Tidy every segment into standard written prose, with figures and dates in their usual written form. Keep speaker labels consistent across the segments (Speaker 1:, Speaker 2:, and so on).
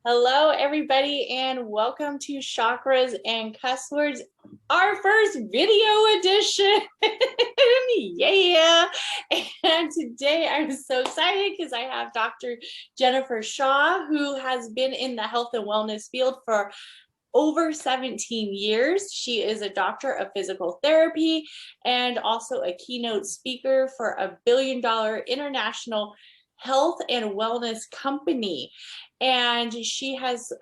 Speaker 1: Hello, everybody, and welcome to Chakras and Cuss Words, our first video edition. Yeah. And today I'm so excited because I have Dr. Jennifer Shaw, who has been in the health and wellness field for over 17 years. She is a doctor of physical therapy and also a keynote speaker for a billion-dollar international health and wellness company. And she has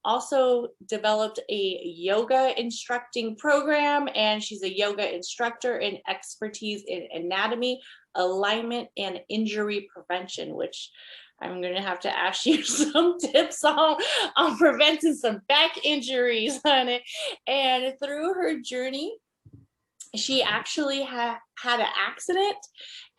Speaker 1: also developed a yoga instructing program, and she's a yoga instructor and expertise in anatomy, alignment, and injury prevention, which I'm going to have to ask you some tips on preventing some back injuries on it. And through her journey, she actually had an accident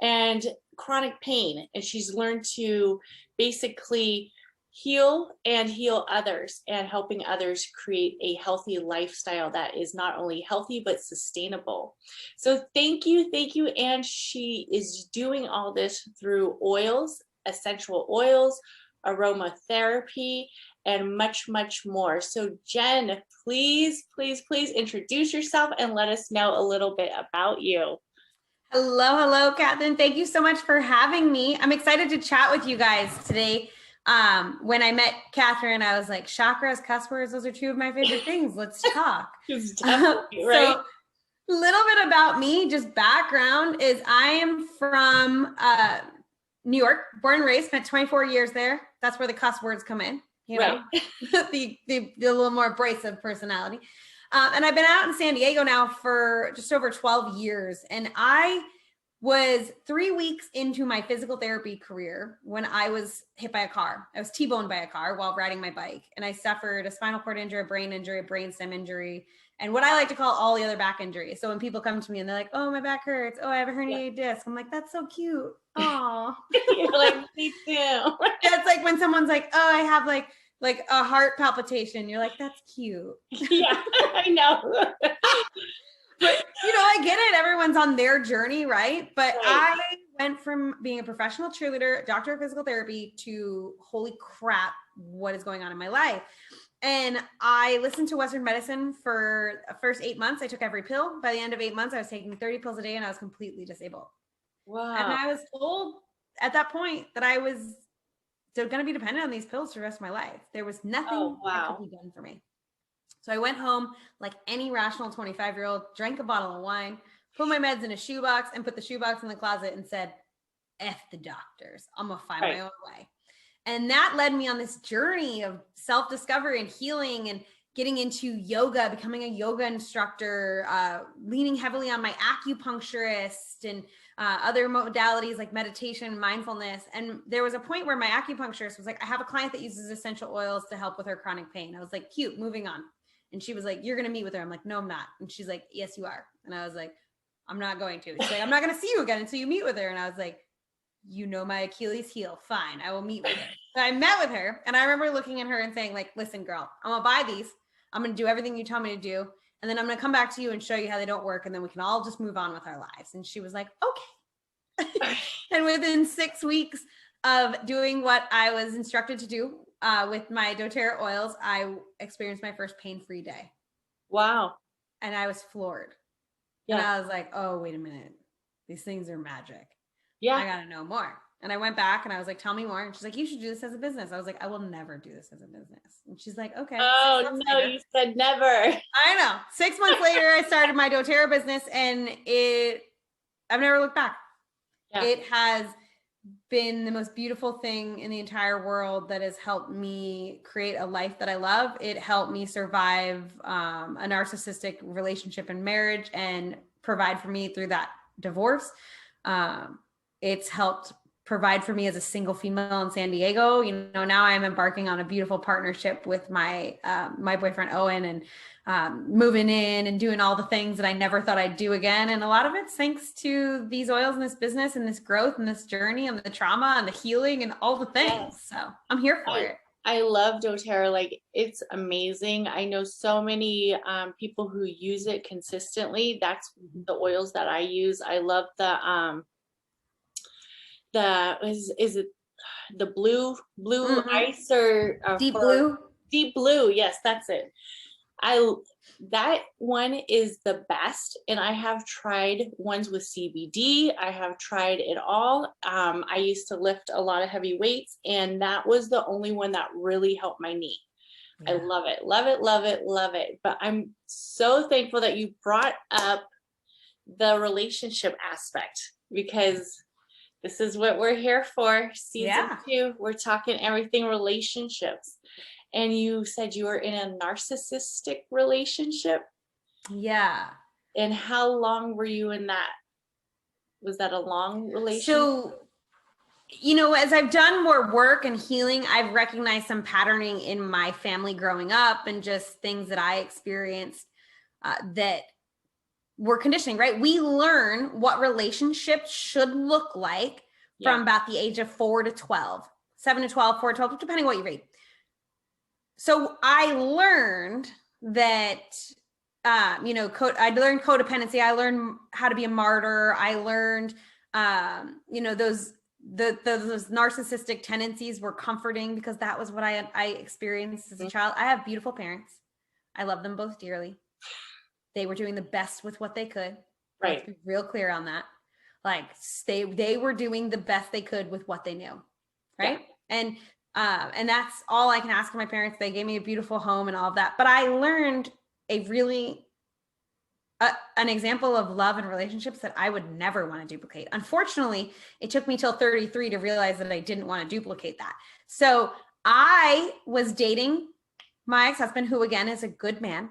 Speaker 1: and chronic pain, and she's learned to basically heal and heal others and helping others create a healthy lifestyle that is not only healthy but sustainable. So thank you. And she is doing all this through oils, essential oils, aromatherapy, and much more. So Jen, please introduce yourself and let us know a little bit about you.
Speaker 2: Hello, Katherine. Thank you so much for having me. I'm excited to chat with you guys today. When I met Katherine, I was like, chakras, cuss words, those are two of my favorite things. Let's talk.
Speaker 1: Definitely, right?
Speaker 2: So a little bit about me, just background is I am from New York, born and raised, spent 24 years there. That's where the cuss words come in, you know, the little more abrasive personality. And I've been out in San Diego now for just over 12 years. And I was 3 weeks into my physical therapy career when I was hit by a car. I was T-boned by a car while riding my bike. And I suffered a spinal cord injury, a brainstem injury, and what I like to call all the other back injuries. So when people come to me and they're like, oh, my back hurts. Oh, I have a herniated disc. I'm like, that's so cute. Oh,
Speaker 1: you're like, me too.
Speaker 2: It's like when someone's like, oh, I have like a heart palpitation. You're like, that's cute.
Speaker 1: Yeah, I know.
Speaker 2: But, you know, I get it. Everyone's on their journey, right? But
Speaker 1: Right.
Speaker 2: I went from being a professional cheerleader, doctor of physical therapy, to holy crap, what is going on in my life? And I listened to Western medicine for the first 8 months. I took every pill. By the end of 8 months, I was taking 30 pills a day and I was completely disabled.
Speaker 1: Wow.
Speaker 2: And I was told at that point that I was going to be dependent on these pills for the rest of my life. There was nothing that could be done for me. So I went home like any rational 25-year-old, drank a bottle of wine, put my meds in a shoebox, and put the shoebox in the closet and said, F the doctors. I'm going to find my own way. And that led me on this journey of self-discovery and healing and getting into yoga, becoming a yoga instructor, leaning heavily on my acupuncturist and other modalities like meditation and mindfulness. And there was a point where my acupuncturist was like, I have a client that uses essential oils to help with her chronic pain. I was like, cute, moving on. And she was like, you're going to meet with her. I'm like, no, I'm not. And she's like, yes, you are. And I was like, I'm not going to. She's like, I'm not going to see you again until you meet with her. And I was like, you know, my Achilles heel. Fine. I will meet with her. So I met with her. And I remember looking at her and saying like, listen, girl, I'm going to buy these. I'm going to do everything you tell me to do. And then I'm going to come back to you and show you how they don't work. And then we can all just move on with our lives. And she was like, okay. And within 6 weeks of doing what I was instructed to do with my doTERRA oils, I experienced my first pain-free day.
Speaker 1: Wow.
Speaker 2: And I was floored. Yeah. And I was like, oh, wait a minute. These things are magic. Yeah. I got to know more. And I went back and I was like, tell me more. And she's like, you should do this as a business. I was like, I will never do this as a business. And she's like, okay.
Speaker 1: Oh, no, you said never.
Speaker 2: I know. 6 months later, I started my doTERRA business and I've never looked back. Yeah. It has been the most beautiful thing in the entire world that has helped me create a life that I love. It helped me survive a narcissistic relationship and marriage and provide for me through that divorce. It's helped provide for me as a single female in San Diego. You know, now I'm embarking on a beautiful partnership with my my boyfriend Owen and moving in and doing all the things that I never thought I'd do again. And a lot of it's thanks to these oils and this business and this growth and this journey and the trauma and the healing and all the things. Yes. So I'm here for it.
Speaker 1: I love doTERRA. Like, it's amazing. I know so many people who use it consistently. That's the oils that I use. I love is it the blue ice or
Speaker 2: deep blue.
Speaker 1: Deep blue. Yes, that's it. That one is the best, and I have tried ones with CBD. I have tried it all. I used to lift a lot of heavy weights, and that was the only one that really helped my knee. Yeah. I love it, love it, love it, love it. But I'm so thankful that you brought up the relationship aspect, because this is what we're here for. Season 2, we're talking everything relationships. And you said you were in a narcissistic relationship? Yeah. And how long were you in that? Was that a long relationship?
Speaker 2: So, you know, as I've done more work and healing, I've recognized some patterning in my family growing up and just things that I experienced that were conditioning, right? We learn what relationships should look like from about the age of 4 to 12, 7 to 12, 4 to 12, depending on what you read. So I learned that, you know, I learned codependency. I learned how to be a martyr. I learned, you know, those narcissistic tendencies were comforting because that was what I experienced as a child. I have beautiful parents. I love them both dearly. They were doing the best with what they could. Right. Let's be real clear on that. Like they were doing the best they could with what they knew. Right. Yeah. And that's all I can ask of my parents. They gave me a beautiful home and all of that. But I learned a really, an example of love and relationships that I would never want to duplicate. Unfortunately, it took me till 33 to realize that I didn't want to duplicate that. So I was dating my ex-husband, who again is a good man,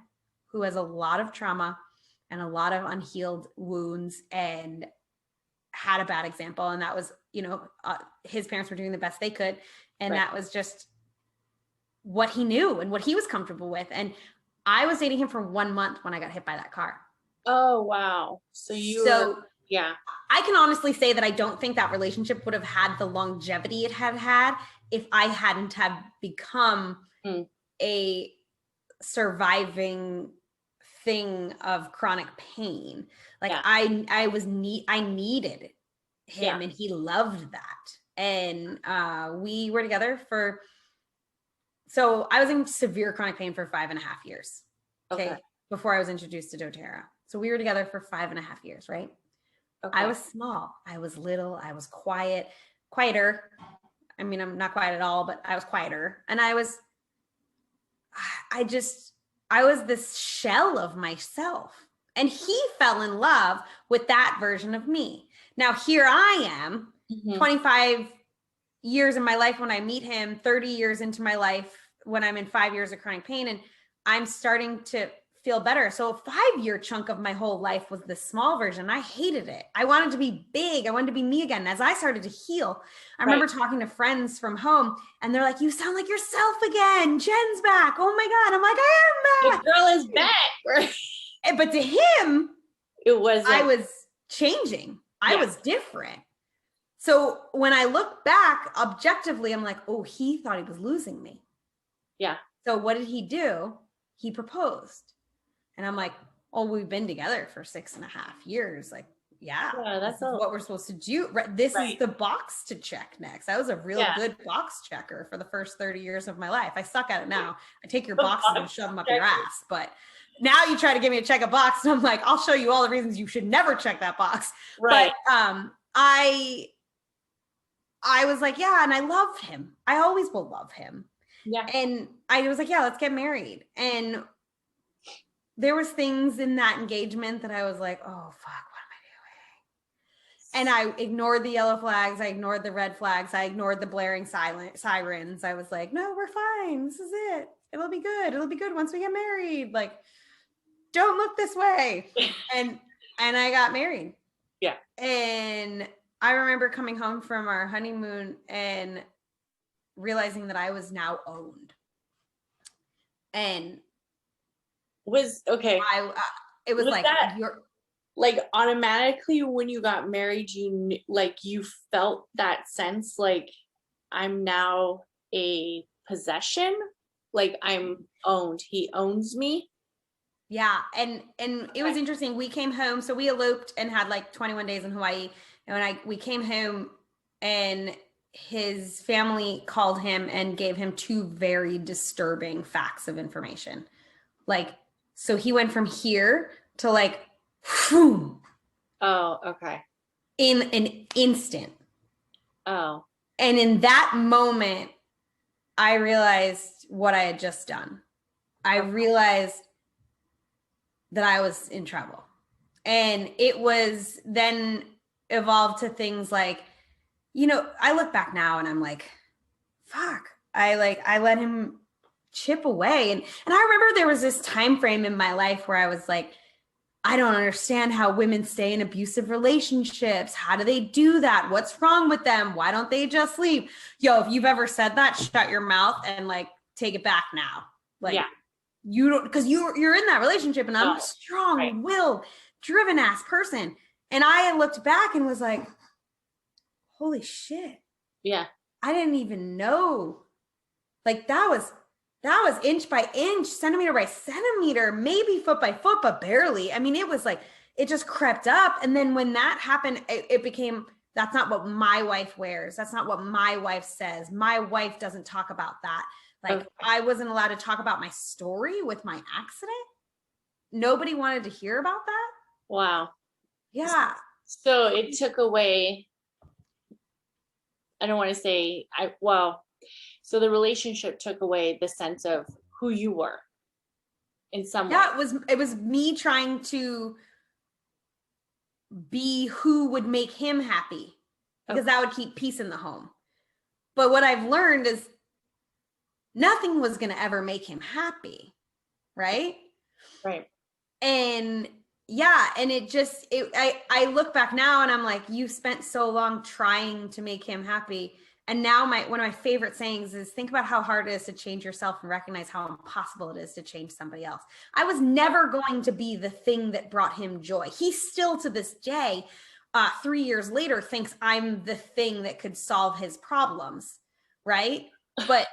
Speaker 2: who has a lot of trauma and a lot of unhealed wounds and had a bad example. And that was, you know, his parents were doing the best they could. And that was just what he knew and what he was comfortable with. And I was dating him for 1 month when I got hit by that car.
Speaker 1: Oh, wow. So yeah.
Speaker 2: I can honestly say that I don't think that relationship would have had the longevity it had if I hadn't have become a surviving thing of chronic pain. Like I needed him and he loved that. And we were together so I was in severe chronic pain for 5.5 years. Okay. Before I was introduced to doTERRA. So we were together for 5.5 years, right? Okay. I was small. I was little. I was quieter. I mean, I'm not quiet at all, but I was quieter. And I was this shell of myself. And he fell in love with that version of me. Now here I am, 25 years in my life when I meet him, 30 years into my life when I'm in 5 years of chronic pain, and I'm starting to feel better. So a 5-year chunk of my whole life was the small version. I hated it. I wanted to be big. I wanted to be me again. As I started to heal, I remember talking to friends from home and they're like, you sound like yourself again. Jen's back. Oh my God. I'm like, I am back.
Speaker 1: The girl is back. Right?
Speaker 2: But to him, I was changing. I was different. So when I look back objectively, I'm like, oh, he thought he was losing me. Yeah. So what did he do? He proposed. And I'm like, oh, we've been together for 6.5 years. Like, that's what we're supposed to do. This is the box to check next. I was a real good box checker for the first 30 years of my life. I suck at it now. I take your boxes and shove them up your ass. But now you try to get me to check a box. And I'm like, I'll show you all the reasons you should never check that box. Right. But I was like, yeah. And I loved him. I always will love him. Yeah. And I was like, yeah, let's get married. And there was things in that engagement that I was like, oh, fuck, what am I doing? And I ignored the yellow flags. I ignored the red flags. I ignored the blaring sirens. I was like, no, we're fine. This is it. It'll be good. It'll be good once we get married. Like, don't look this way. And I got married. Yeah. And I remember coming home from our honeymoon and realizing that I was now owned. And it was like you're
Speaker 1: like automatically when you got married, you felt that sense like I'm now a possession, like I'm owned. He owns me.
Speaker 2: Yeah. And it was interesting. We came home, so we eloped and had like 21 days in Hawaii. And we came home, and his family called him and gave him two very disturbing facts of information. Like, so he went from here to like, whew,
Speaker 1: Oh, okay.
Speaker 2: in an instant.
Speaker 1: Oh.
Speaker 2: And in that moment, I realized what I had just done. I realized that I was in trouble. And it was then evolved to things like, you know, I look back now and I'm like, fuck, I let him chip away. And I remember there was this time frame in my life where I was like, I don't understand how women stay in abusive relationships. How do they do that? What's wrong with them? Why don't they just leave? Yo, if you've ever said that, shut your mouth and like take it back now. Like, yeah. You don't, because you're in that relationship, and I'm a strong-willed, driven ass person. And I looked back and was like, holy shit.
Speaker 1: Yeah.
Speaker 2: I didn't even know. Like that was inch by inch, centimeter by centimeter, maybe foot by foot, but barely. I mean, it was like, it just crept up. And then when that happened, it became, that's not what my wife wears. That's not what my wife says. My wife doesn't talk about that. Like I wasn't allowed to talk about my story with my accident. Nobody wanted to hear about that.
Speaker 1: Wow.
Speaker 2: Yeah.
Speaker 1: So it took away, I don't want to say, so the relationship took away the sense of who you were in some way.
Speaker 2: Yeah, it was me trying to be who would make him happy, because that would keep peace in the home. But what I've learned is nothing was going to ever make him happy. Right.
Speaker 1: Right.
Speaker 2: And yeah. And I look back now and I'm like, you spent so long trying to make him happy. And now one of my favorite sayings is, think about how hard it is to change yourself and recognize how impossible it is to change somebody else. I was never going to be the thing that brought him joy. He still to this day, 3 years later, thinks I'm the thing that could solve his problems. Right. But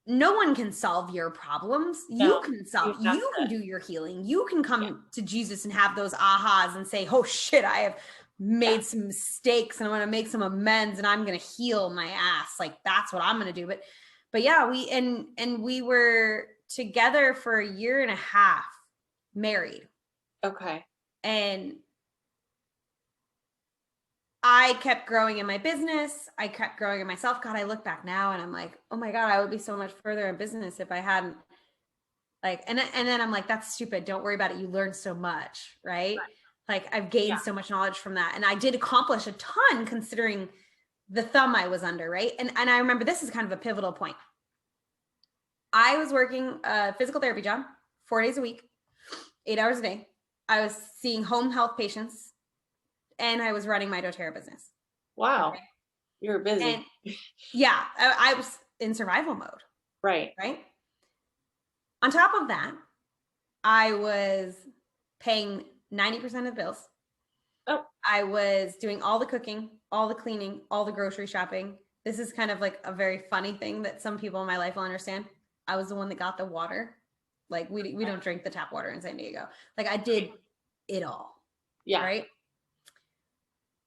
Speaker 2: no one can solve your problems. You can do your healing. You can come to Jesus and have those ahas and say, oh shit, I have made some mistakes and I'm going to make some amends and I'm going to heal my ass. Like that's what I'm going to do. But yeah, we were together for a year and a half, married.
Speaker 1: Okay.
Speaker 2: And I kept growing in my business. I kept growing in myself. God, I look back now and I'm like, oh my God, I would be so much further in business if I hadn't like, and then I'm like, that's stupid. Don't worry about it. You learn so much, right? Like I've gained so much knowledge from that. And I did accomplish a ton considering the thumb I was under, right? And I remember this is kind of a pivotal point. I was working a physical therapy job 4 days a week, 8 hours a day. I was seeing home health patients. And I was running my doTERRA business.
Speaker 1: Wow.
Speaker 2: Okay.
Speaker 1: You're busy.
Speaker 2: And yeah, I was in survival mode.
Speaker 1: Right.
Speaker 2: Right. On top of that, I was paying 90% of bills.
Speaker 1: Oh.
Speaker 2: I was doing all the cooking, all the cleaning, all the grocery shopping. This is kind of like a very funny thing that some people in my life will understand. I was the one that got the water. Like we don't drink the tap water in San Diego. Like I did it all.
Speaker 1: Yeah.
Speaker 2: Right.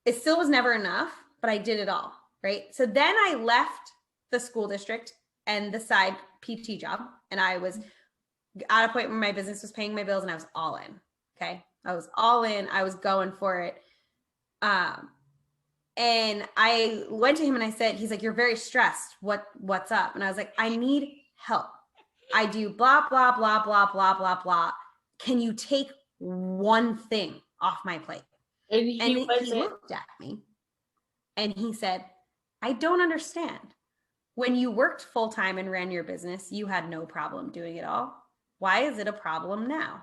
Speaker 2: It still was never enough, but I did it all, right? So then I left the school district and the side PT job, and I was at a point where my business was paying my bills and I was all in, okay? I was all in. I was going for it. And I went to him and I said, he's like, you're very stressed. What's up? And I was like, I need help. I do blah, blah, blah, blah, blah, blah, blah. Can you take one thing off my plate? And he looked at me and he said, I don't understand. When you worked full-time and ran your business, you had no problem doing it all. Why is it a problem now?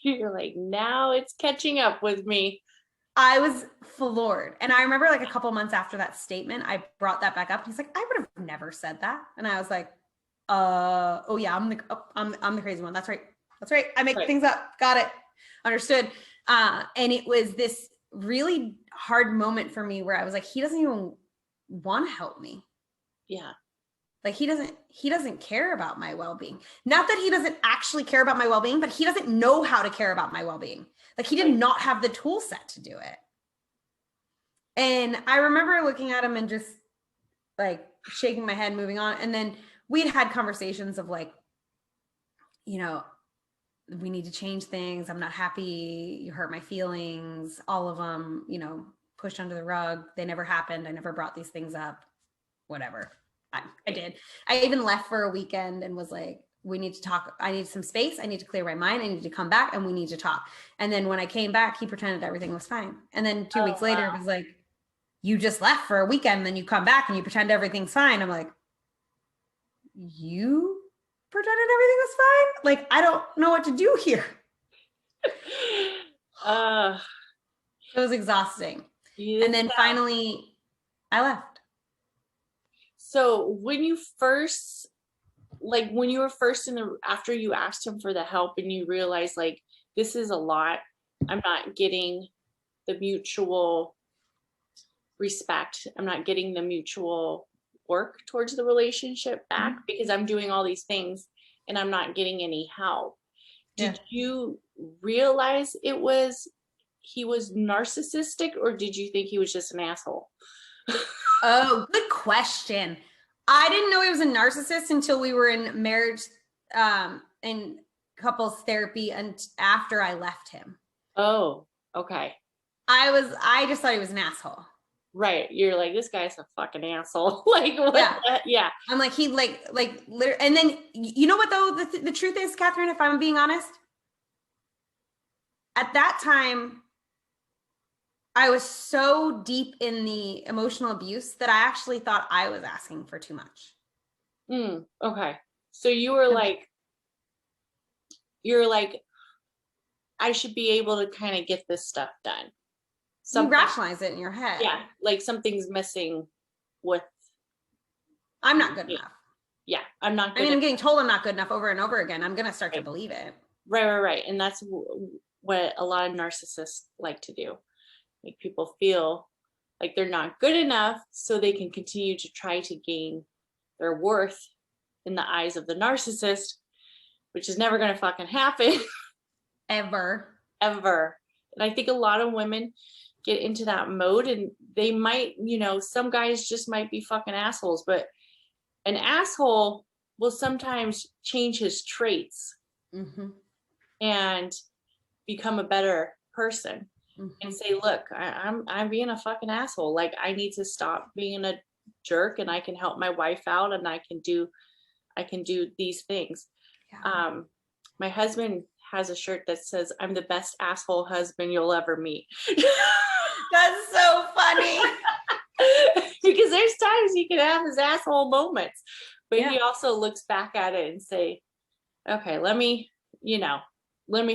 Speaker 1: You're like, now it's catching up with me.
Speaker 2: I was floored. And I remember like a couple months after that statement, I brought that back up. He's like, I would have never said that. And I was like, oh yeah, I'm the crazy one. That's right. I make things up. Got it. Understood. And it was this really hard moment for me where I was like, he doesn't even want to help me.
Speaker 1: Yeah.
Speaker 2: Like he doesn't care about my well-being. Not that he doesn't actually care about my well-being, but he doesn't know how to care about my well-being. Like he did not have the tool set to do it. And I remember looking at him and just like shaking my head, moving on. And then we'd had conversations of like, you know, we need to change things. I'm not happy. You hurt my feelings. All of them, you know, pushed under the rug. They never happened. I never brought these things up. Whatever. I did. I even left for a weekend and was like, we need to talk. I need some space. I need to clear my mind. I need to come back and we need to talk. And then when I came back, he pretended everything was fine. And then 2 weeks later, it was like, you just left for a weekend, then you come back and you pretend everything's fine. I'm like, you pretended everything was fine? Like, I don't know what to do here. It was exhausting. And then finally, I left.
Speaker 1: So when you first, like when you were first after you asked him for the help and you realized like, this is a lot, I'm not getting the mutual respect, I'm not getting the mutual work towards the relationship back because I'm doing all these things and I'm not getting any help. Did you realize he was narcissistic, or did you think he was just an asshole?
Speaker 2: Oh, good question. I didn't know he was a narcissist until we were in marriage and couples therapy and after I left him.
Speaker 1: Oh, okay.
Speaker 2: I just thought he was an asshole.
Speaker 1: Right. You're like, this guy's a fucking asshole. Like, what? Yeah.
Speaker 2: I'm like, he like literally. And then, you know what though? The truth is, Katherine, if I'm being honest, at that time, I was so deep in the emotional abuse that I actually thought I was asking for too much.
Speaker 1: Okay. So you're like, I should be able to kind of get this stuff done.
Speaker 2: You rationalize it in your head.
Speaker 1: Yeah. Like something's missing with.
Speaker 2: I'm not good enough.
Speaker 1: Yeah. I'm not good.
Speaker 2: I mean, I'm getting told I'm not good enough over and over again. I'm going to start to believe it.
Speaker 1: Right. And that's what a lot of narcissists like to do. Make people feel like they're not good enough so they can continue to try to gain their worth in the eyes of the narcissist, which is never going to fucking happen. Ever. And I think a lot of women get into that mode and they might, some guys just might be fucking assholes, but an asshole will sometimes change his traits and become a better person and say, look, I'm being a fucking asshole. Like, I need to stop being a jerk and I can help my wife out and I can do these things. Yeah. My husband has a shirt that says, I'm the best asshole husband you'll ever meet.
Speaker 2: That's so funny.
Speaker 1: Because there's times he can have his asshole moments, but he also looks back at it and say, okay, let me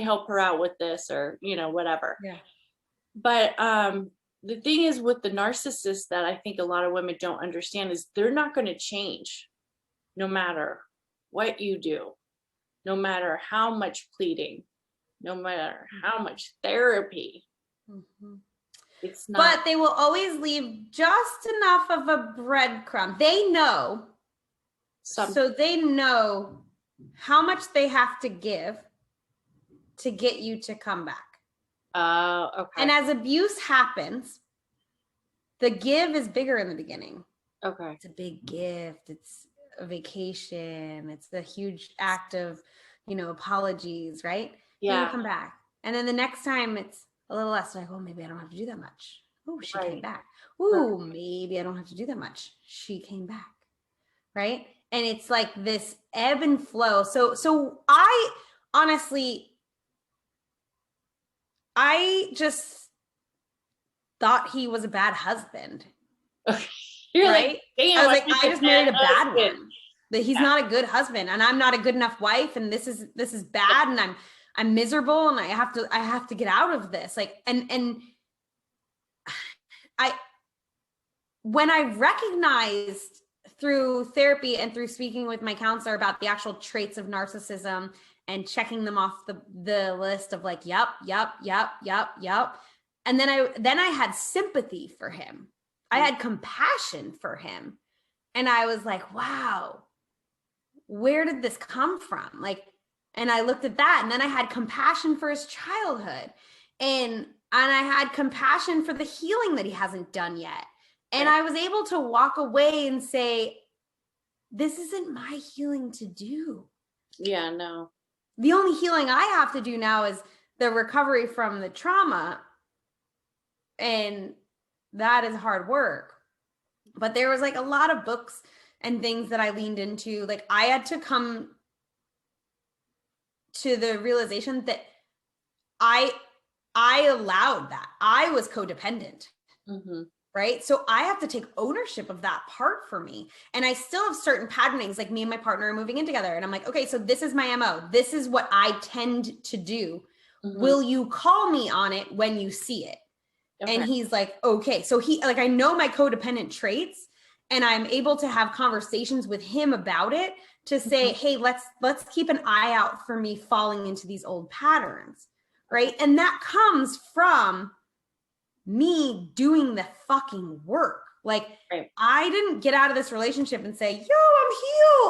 Speaker 1: help her out with this or, whatever. Yeah. But the thing is with the narcissist that I think a lot of women don't understand is they're not going to change no matter what you do, no matter how much pleading, no matter how much therapy. It's not.
Speaker 2: But they will always leave just enough of a breadcrumb. They know. So they know how much they have to give to get you to come back.
Speaker 1: Okay.
Speaker 2: And as abuse happens, the give is bigger in the beginning.
Speaker 1: Okay.
Speaker 2: It's a big gift. It's a vacation. It's the huge act of, apologies, right?
Speaker 1: Yeah.
Speaker 2: You come back. And then the next time it's a little less like, oh, maybe I don't have to do that much. Oh, she came back. Oh, maybe I don't have to do that much. She came back. Right. And it's like this ebb and flow. So I honestly, I just thought he was a bad husband.
Speaker 1: You're
Speaker 2: right?
Speaker 1: Like,
Speaker 2: I was like, I just married a bad one. That he's not a good husband, and I'm not a good enough wife, and this is bad, and I'm miserable, and I have to get out of this. Like, and when I recognized through therapy and through speaking with my counselor about the actual traits of narcissism and checking them off the list of like, yep. And then I had sympathy for him. I had compassion for him. And I was like, wow, where did this come from? Like, and I looked at that and then I had compassion for his childhood. And And I had compassion for the healing that he hasn't done yet. And I was able to walk away and say, this isn't my healing to do.
Speaker 1: Yeah, no.
Speaker 2: The only healing I have to do now is the recovery from the trauma. And that is hard work. But there was like a lot of books and things that I leaned into. Like I had to come to the realization that I allowed that. I was codependent. Mm-hmm. Right. So I have to take ownership of that part for me. And I still have certain patternings, like me and my partner are moving in together. And I'm like, okay, so this is my MO. This is what I tend to do. Mm-hmm. Will you call me on it when you see it? Okay. And he's like, okay. So he, like, I know my codependent traits and I'm able to have conversations with him about it to say, mm-hmm. Hey, let's keep an eye out for me falling into these old patterns. Right. And that comes from me doing the fucking work. Like I didn't get out of this relationship and say, yo, I'm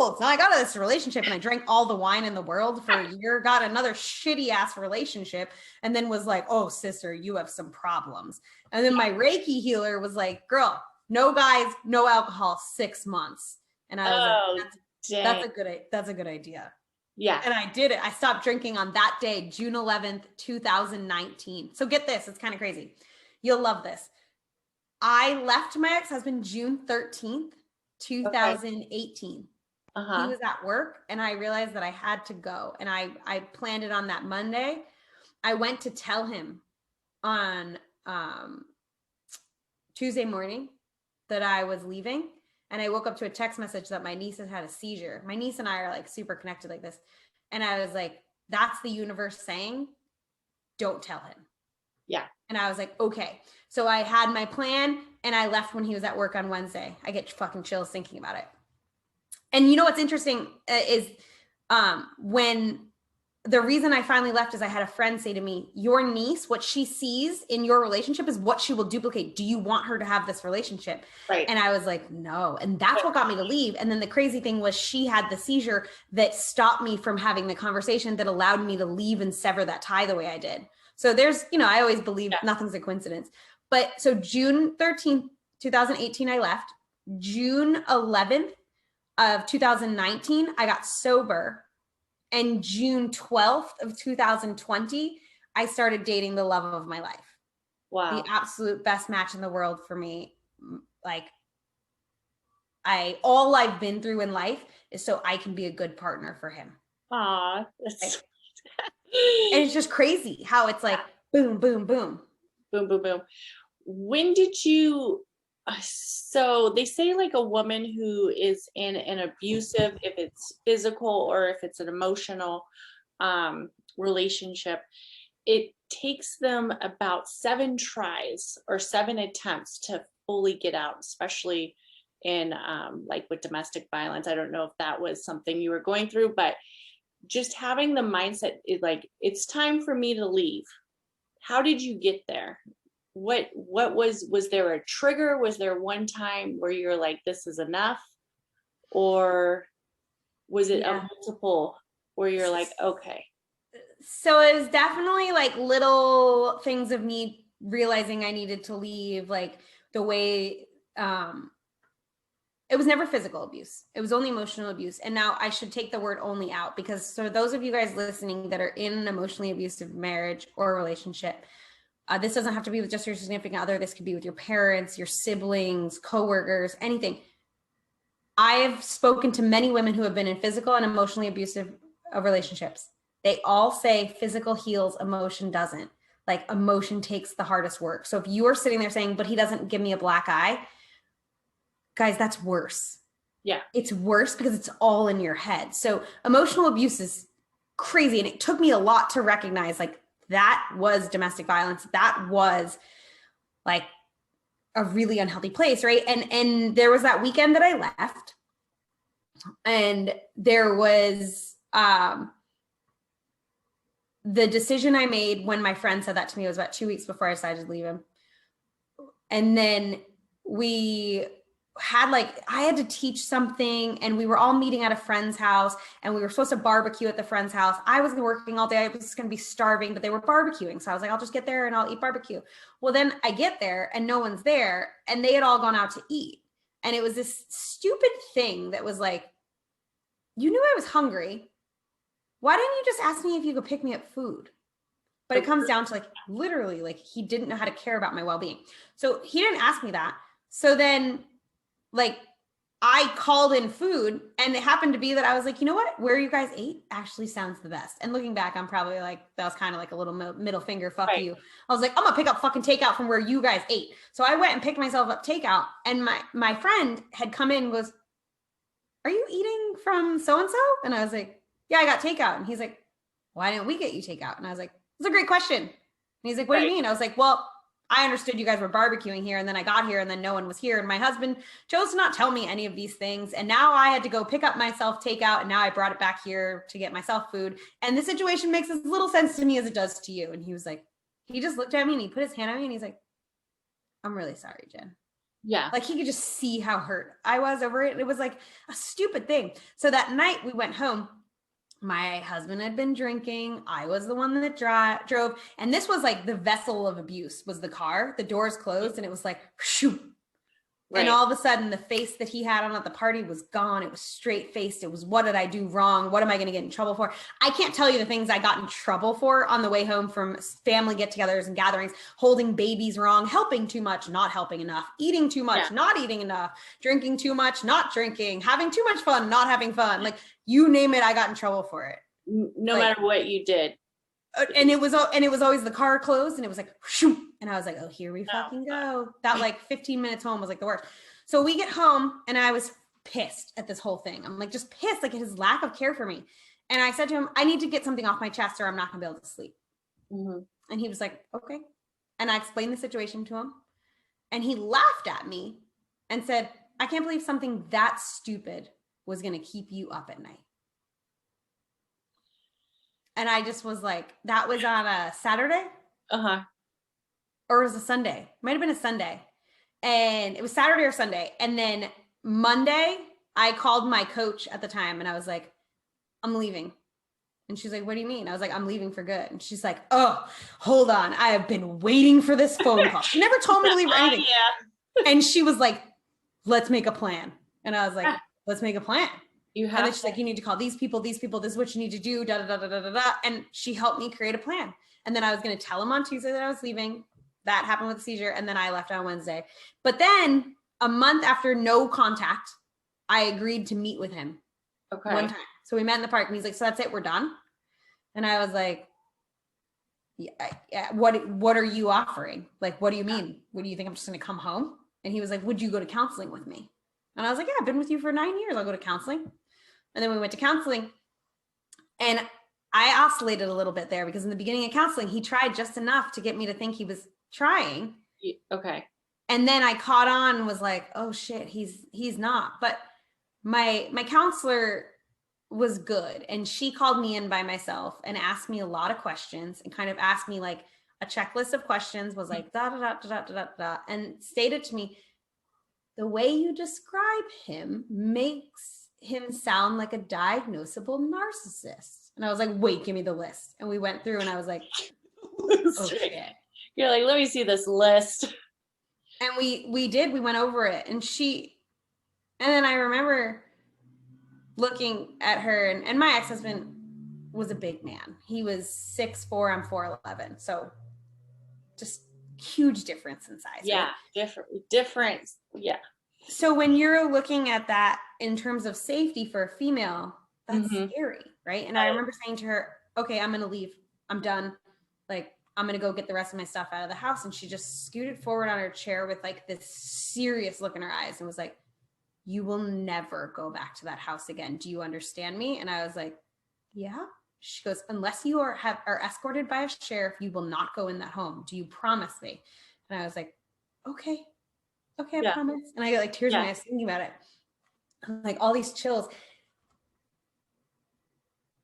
Speaker 2: healed. No, I got out of this relationship and I drank all the wine in the world for a year, got another shitty ass relationship. And then was like, oh sister, you have some problems. And then my Reiki healer was like, girl, no guys, no alcohol, 6 months. And I was like, that's a good idea. Yeah. And I did it. I stopped drinking on that day, June 11th, 2019. So get this, it's kind of crazy. You'll love this. I left my ex-husband June 13th, 2018. Okay. He was at work and I realized that I had to go. And I planned it on that Monday. I went to tell him on Tuesday morning that I was leaving. And I woke up to a text message that my niece had a seizure. My niece and I are like super connected like this. And I was like, that's the universe saying, don't tell him. Yeah. And I was like, okay. So I had my plan and I left when he was at work on Wednesday. I get fucking chills thinking about it. And you know what's interesting is when the reason I finally left is I had a friend say to me, your niece, what she sees in your relationship is what she will duplicate. Do you want her to have this relationship? Right. And I was like, no. And that's what got me to leave. And then the crazy thing was she had the seizure that stopped me from having the conversation that allowed me to leave and sever that tie the way I did. So there's, I always believe nothing's a coincidence. But so June 13th, 2018, I left. June 11th of 2019, I got sober. And June 12th of 2020, I started dating the love of my life. Wow. The absolute best match in the world for me. Like all I've been through in life is so I can be a good partner for him. Aw, that's and it's just crazy how it's like boom, boom, boom.
Speaker 1: Boom, boom, boom. When did you, so they say like a woman who is in an abusive, if it's physical or if it's an emotional relationship, it takes them about 7 tries or 7 attempts to fully get out, especially in like with domestic violence. I don't know if that was something you were going through, but just having the mindset is like, it's time for me to leave. How did you get there? What was there a trigger? Was there one time where you're like, this is enough? Or was it a multiple where you're like, okay.
Speaker 2: So it was definitely like little things of me realizing I needed to leave, like the way, it was never physical abuse. It was only emotional abuse. And now I should take the word only out because so those of you guys listening that are in an emotionally abusive marriage or relationship, this doesn't have to be with just your significant other. This could be with your parents, your siblings, coworkers, anything. I have spoken to many women who have been in physical and emotionally abusive relationships. They all say physical heals, emotion doesn't. Like emotion takes the hardest work. So if you are sitting there saying, but he doesn't give me a black eye, guys, that's worse. Yeah. It's worse because it's all in your head. So emotional abuse is crazy. And it took me a lot to recognize like that was domestic violence. That was like a really unhealthy place. Right. And there was that weekend that I left and there was, the decision I made when my friend said that to me was about 2 weeks before I decided to leave him. And then we I had to teach something and we were all meeting at a friend's house and we were supposed to barbecue at the friend's house. I was working all day. I was going to be starving, but they were barbecuing. So I was like, I'll just get there and I'll eat barbecue. Well, then I get there and no one's there and they had all gone out to eat. And it was this stupid thing that was like, you knew I was hungry. Why didn't you just ask me if you could pick me up food? But it comes down to like, literally, like he didn't know how to care about my well-being. So he didn't ask me that. So then like I called in food and it happened to be that I was like, you know what, where you guys ate actually sounds the best. And looking back, I'm probably like, that was kind of like a little middle finger, fuck you. I was like, I'm gonna pick up fucking takeout from where you guys ate. So I went and picked myself up takeout and my friend had come in and goes, are you eating from so-and-so? And I was like, yeah, I got takeout. And he's like, why didn't we get you takeout? And I was like, that's a great question. And he's like, what do you mean? I was like, well, I understood you guys were barbecuing here and then I got here and then no one was here. And my husband chose to not tell me any of these things. And now I had to go pick up myself takeout and now I brought it back here to get myself food. And the situation makes as little sense to me as it does to you. And he was like, he just looked at me and he put his hand on me and he's like, I'm really sorry, Jen.
Speaker 1: Yeah.
Speaker 2: Like he could just see how hurt I was over it. It was like a stupid thing. So that night we went home. My husband had been drinking. I was the one that drove. And this was like the vessel of abuse was the car. The doors closed and it was like, shoot. Right. And all of a sudden the face that he had on at the party was gone. It was straight faced. It was, what did I do wrong? What am I going to get in trouble for? I can't tell you the things I got in trouble for on the way home from family get-togethers and gatherings, holding babies wrong, helping too much, not helping enough, eating too much, not eating enough, drinking too much, not drinking, having too much fun, not having fun. Like you name it, I got in trouble for it.
Speaker 1: No matter what you did.
Speaker 2: And it was always the car closed and it was like, shoot. And I was like, oh, here we fucking go. That like 15 minutes home was like the worst. So we get home and I was pissed at this whole thing. I'm like, just pissed, like his lack of care for me. And I said to him, I need to get something off my chest or I'm not gonna be able to sleep. Mm-hmm. And he was like, okay. And I explained the situation to him and he laughed at me and said, I can't believe something that stupid was gonna keep you up at night. And I just was like, that was on a Saturday? Uh-huh. Or it was a Sunday. Might have been a Sunday. And it was Saturday or Sunday. And then Monday, I called my coach at the time and I was like, I'm leaving. And she's like, what do you mean? I was like, I'm leaving for good. And she's like, oh, hold on. I have been waiting for this phone call. She never told me to leave or anything. And she was like, let's make a plan. And I was like, let's make a plan. And then she's like, you need to call these people, this is what you need to do, da, da, da, da, da, da. And she helped me create a plan. And then I was going to tell him on Tuesday that I was leaving. That happened with the seizure. And then I left on Wednesday. But then a month after no contact, I agreed to meet with him one time. So we met in the park and he's like, so that's it, we're done. And I was like, yeah, what are you offering? Like, what do you mean? What do you think? I'm just going to come home? And he was like, would you go to counseling with me? And I was like, yeah, I've been with you for 9 years. I'll go to counseling. And then we went to counseling and I oscillated a little bit there because in the beginning of counseling, he tried just enough to get me to think he was trying.
Speaker 1: Okay.
Speaker 2: And then I caught on and was like, oh shit, he's not. But my counselor was good. And she called me in by myself and asked me a lot of questions and kind of asked me like a checklist of questions, was like, da, da, da, da, da, da, da, and stated to me, the way you describe him makes him sound like a diagnosable narcissist. And I was like, wait, give me the list. And we went through and I was like, oh shit.
Speaker 1: You're like, let me see this list.
Speaker 2: And we did, we went over it and then I remember looking at her and my ex-husband was a big man. He was 6'4", I'm 4'11". So just huge difference in size.
Speaker 1: Yeah, right? different. Yeah.
Speaker 2: So when you're looking at that in terms of safety for a female, that's scary, right? And I remember saying to her, okay, I'm going to leave. I'm done. Like, I'm going to go get the rest of my stuff out of the house. And she just scooted forward on her chair with like this serious look in her eyes and was like, you will never go back to that house again. Do you understand me? And I was like, yeah. She goes, unless you are escorted by a sheriff, you will not go in that home. Do you promise me? And I was like, okay, I promise. And I got like tears in my eyes thinking about it. I'm like all these chills.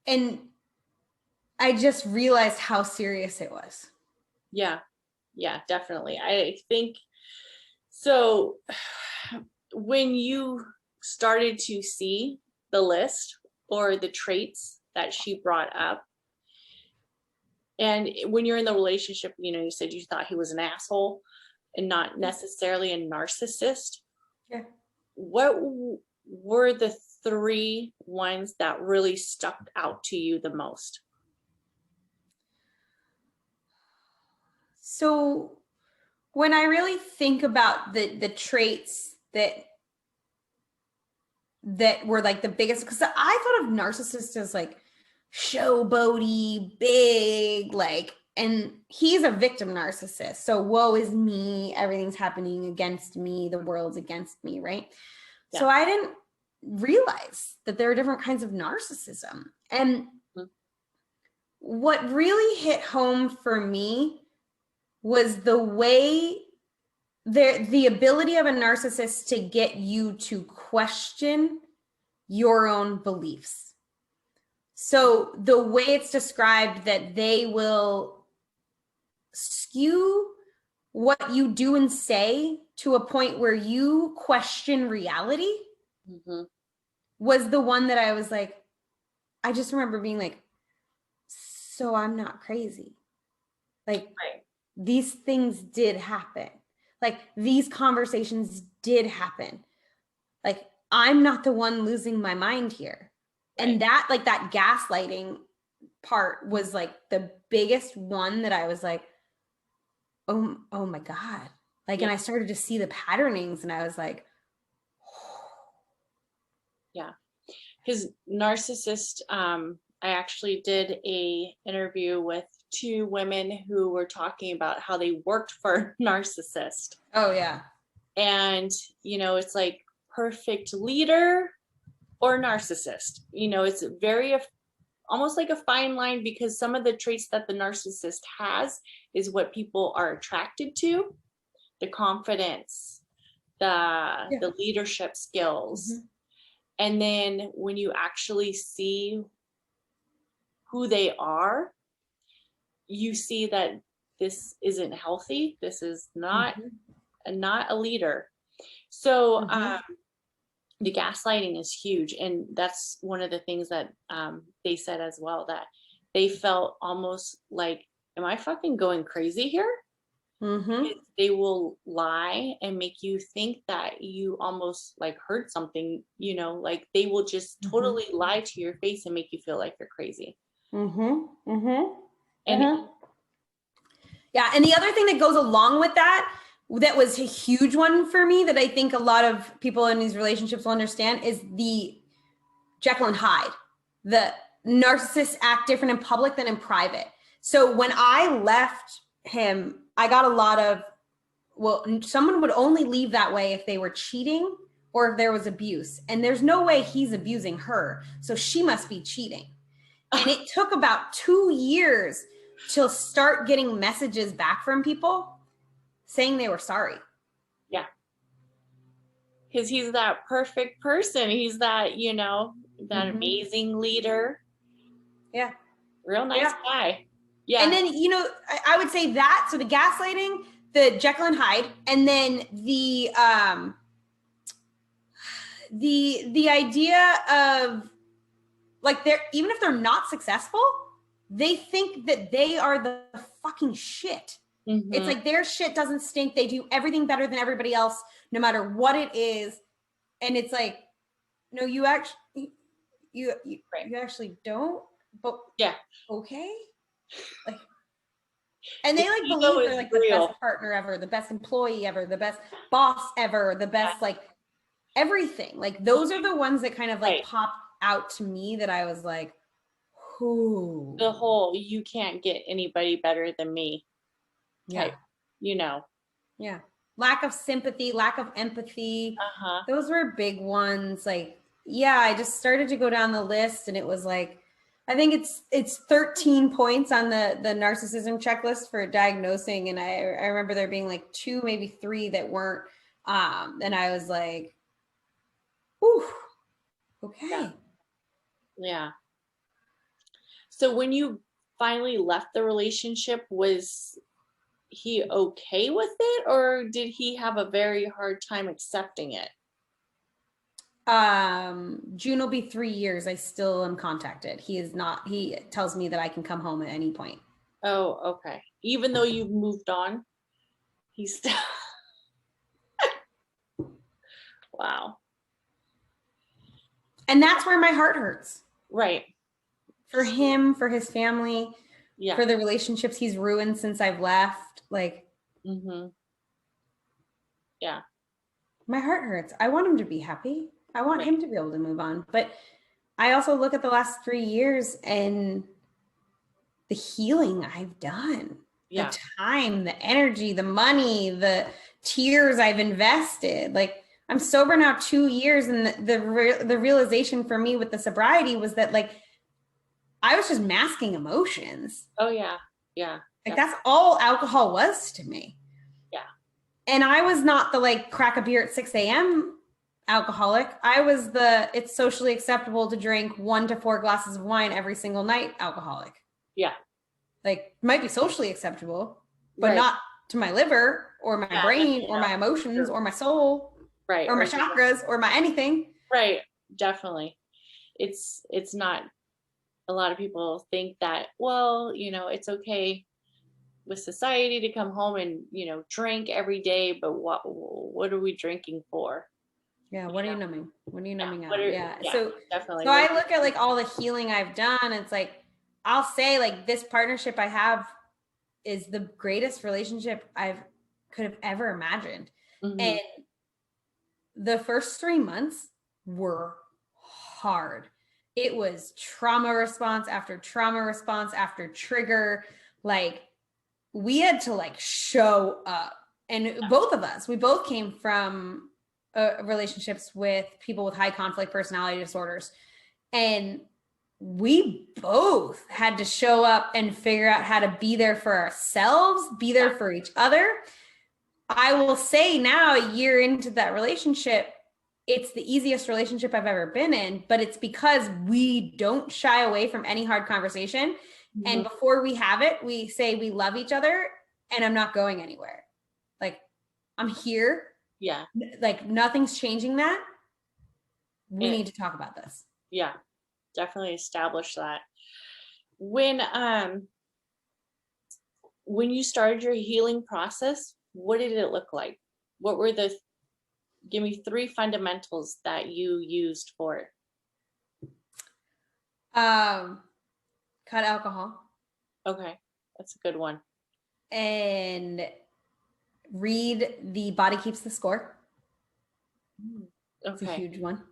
Speaker 2: And I just realized how serious it was.
Speaker 1: Yeah, definitely. I think so. when you started to see the list or the traits that she brought up, and when you're in the relationship, you know, you said you thought he was an asshole and not necessarily a narcissist.
Speaker 2: Yeah.
Speaker 1: What were the 3 ones that really stuck out to you the most?
Speaker 2: So when I really think about the traits that were like the biggest, because I thought of narcissist as like showboaty, big, like, and he's a victim narcissist. So woe is me, everything's happening against me, the world's against me, right? Yeah. So I didn't realize that there are different kinds of narcissism. And what really hit home for me was the way the ability of a narcissist to get you to question your own beliefs. So the way it's described that they will skew what you do and say to a point where you question reality was the one that I was like, I just remember being like, so I'm not crazy. Like, these things did happen. Like, these conversations did happen. Like, I'm not the one losing my mind here. Right. And that, like, that gaslighting part was like the biggest one that I was like, oh my God. Like, and I started to see the patternings and I was like,
Speaker 1: yeah. His narcissist, I actually did a interview with 2 women who were talking about how they worked for a narcissist.
Speaker 2: Oh yeah.
Speaker 1: And, you know, it's like perfect leader or narcissist. You know, it's very almost like a fine line, because some of the traits that the narcissist has is what people are attracted to: the confidence, the leadership skills. And then when you actually see who they are, you see that this isn't healthy. This is not a leader. So the gaslighting is huge. And that's one of the things that they said as well, that they felt almost like, am I fucking going crazy here? They will lie and make you think that you almost like heard something, you know, like they will just totally lie to your face and make you feel like you're crazy.
Speaker 2: Yeah. And the other thing that goes along with that was a huge one for me that I think a lot of people in these relationships will understand is the Jekyll and Hyde. The narcissists act different in public than in private. So when I left him, I got a lot of, well, someone would only leave that way if they were cheating or if there was abuse. And there's no way he's abusing her. So she must be cheating. And it took about 2 years to start getting messages back from people saying they were sorry.
Speaker 1: Yeah. Because he's that perfect person. He's that, you know, that amazing leader.
Speaker 2: Yeah.
Speaker 1: Real nice guy. Yeah.
Speaker 2: And then, you know, I would say that, so the gaslighting, the Jekyll and Hyde, and then the idea of like, they're, even if they're not successful, they think that they are the fucking shit. It's like their shit doesn't stink. They do everything better than everybody else, no matter what it is. And it's like, no, you actually, you actually don't, but okay. Like, and they like believe they're like the best partner ever, the best employee ever, the best boss ever, the best like everything. Like those are the ones that kind of like pop out to me that I was like, who?
Speaker 1: The whole, you can't get anybody better than me type, you know.
Speaker 2: Yeah. Lack of sympathy, lack of empathy. Those were big ones. Like, yeah, I just started to go down the list and it was like, I think it's 13 points on the narcissism checklist for diagnosing. And I remember there being like 2, maybe 3 that weren't. And I was like, whew, okay.
Speaker 1: Yeah. So when you finally left the relationship, was he okay with it, or did he have a very hard time accepting it?
Speaker 2: June will be 3 years. I still am contacted. He tells me that I can come home at any point.
Speaker 1: Oh, okay. Even though you've moved on, he's still. Wow.
Speaker 2: And that's where my heart hurts.
Speaker 1: Right.
Speaker 2: For him, for his family,
Speaker 1: yeah,
Speaker 2: for the relationships he's ruined since I've left. Like,
Speaker 1: yeah.
Speaker 2: My heart hurts. I want him to be happy. I want him to be able to move on. But I also look at the last 3 years and the healing I've done, the time, the energy, the money, the tears I've invested. Like, I'm sober now 2 years, and the realization for me with the sobriety was that, like, I was just masking emotions.
Speaker 1: Oh yeah. Yeah.
Speaker 2: Like, that's all alcohol was to me.
Speaker 1: Yeah.
Speaker 2: And I was not the, like, crack a beer at 6 a.m. alcoholic. I was the, it's socially acceptable to drink 1 to 4 glasses of wine every single night alcoholic.
Speaker 1: Yeah.
Speaker 2: Like, might be socially acceptable, but not to my liver or my brain or my emotions or my soul.
Speaker 1: Right.
Speaker 2: Or my chakras or my anything.
Speaker 1: Right. Definitely. It's not, a lot of people think that, well, it's okay with society to come home and, drink every day, but what are we drinking for?
Speaker 2: Yeah. What are you numbing? What are you numbing out?
Speaker 1: So definitely.
Speaker 2: So I look at, like, all the healing I've done. It's like, I'll say, like, this partnership I have is the greatest relationship could have ever imagined. And the first 3 months were hard. It was trauma response after trauma response after trigger. Like, we had to, like, show up. And both of us, we both came from relationships with people with high conflict personality disorders. And we both had to show up and figure out how to be there for ourselves, be there for each other. I will say now, a year into that relationship, it's the easiest relationship I've ever been in, but it's because we don't shy away from any hard conversation. And before we have it, we say we love each other and I'm not going anywhere. Like, I'm here.
Speaker 1: Yeah.
Speaker 2: Like, nothing's changing that. We need to talk about this.
Speaker 1: Yeah. Definitely establish that. When you started your healing process, what did it look like? What were give me 3 fundamentals that you used for it?
Speaker 2: Cut alcohol.
Speaker 1: Okay. That's a good one.
Speaker 2: And read The Body Keeps the Score. It's a huge one.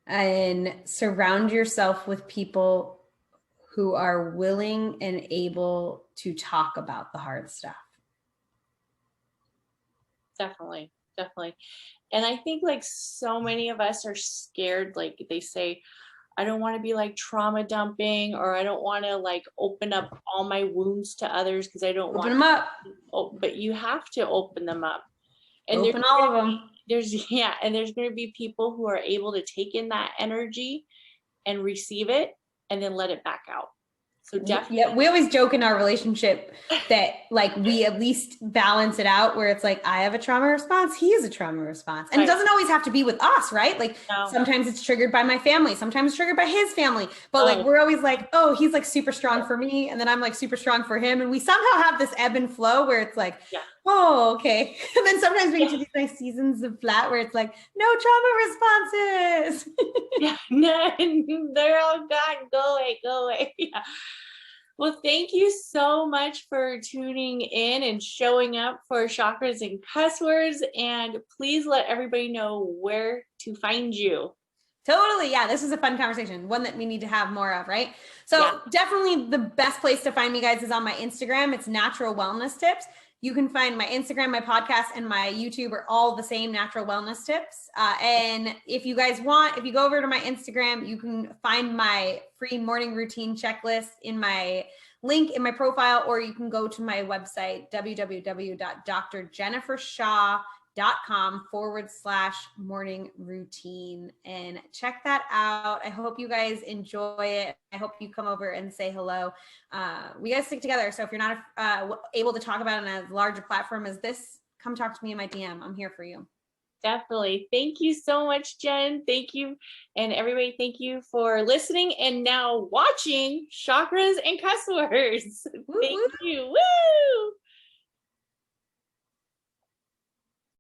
Speaker 2: And surround yourself with people who are willing and able to talk about the hard stuff.
Speaker 1: Definitely. And I think, like, so many of us are scared. Like, they say, I don't want to be, like, trauma dumping, or I don't want to, like, open up all my wounds to others because I don't want
Speaker 2: them up.
Speaker 1: But you have to open them up. And
Speaker 2: open all of them.
Speaker 1: And there's going to be people who are able to take in that energy and receive it and then let it back out. So definitely.
Speaker 2: Yeah, we always joke in our relationship that, like, we at least balance it out where it's like, I have a trauma response, he has a trauma response. And it doesn't always have to be with us, right? Like, sometimes it's triggered by my family, sometimes it's triggered by his family. But like, we're always like, oh, he's, like, super strong for me, and then I'm, like, super strong for him. And we somehow have this ebb and flow where it's like, oh, okay. And then sometimes we get to these nice seasons of flat where it's like, no trauma responses.
Speaker 1: They're all gone. Go away. Yeah. Well, thank you so much for tuning in and showing up for Chakras and Cuss Words. And please let everybody know where to find you.
Speaker 2: Totally. Yeah. This is a fun conversation. One that we need to have more of, right? So definitely the best place to find me, guys, is on my Instagram. It's Natural Wellness Tips. You can find my Instagram, my podcast, and my YouTube are all the same, Natural Wellness Tips. And if you guys want, if you go over to my Instagram, you can find my free morning routine checklist in my link in my profile, or you can go to my website, www.drjennifershaw.com/morning routine, and check that out. I hope you guys enjoy it. I hope you come over and say hello. We guys stick together. So if you're not able to talk about it on as large a platform as this, come talk to me in my DM. I'm here for you.
Speaker 1: Definitely. Thank you so much, Jen. Thank you. And everybody, thank you for listening and now watching Chakras and Cuss Words.
Speaker 2: Woo,
Speaker 1: Thank
Speaker 2: woo.
Speaker 1: you. Woo!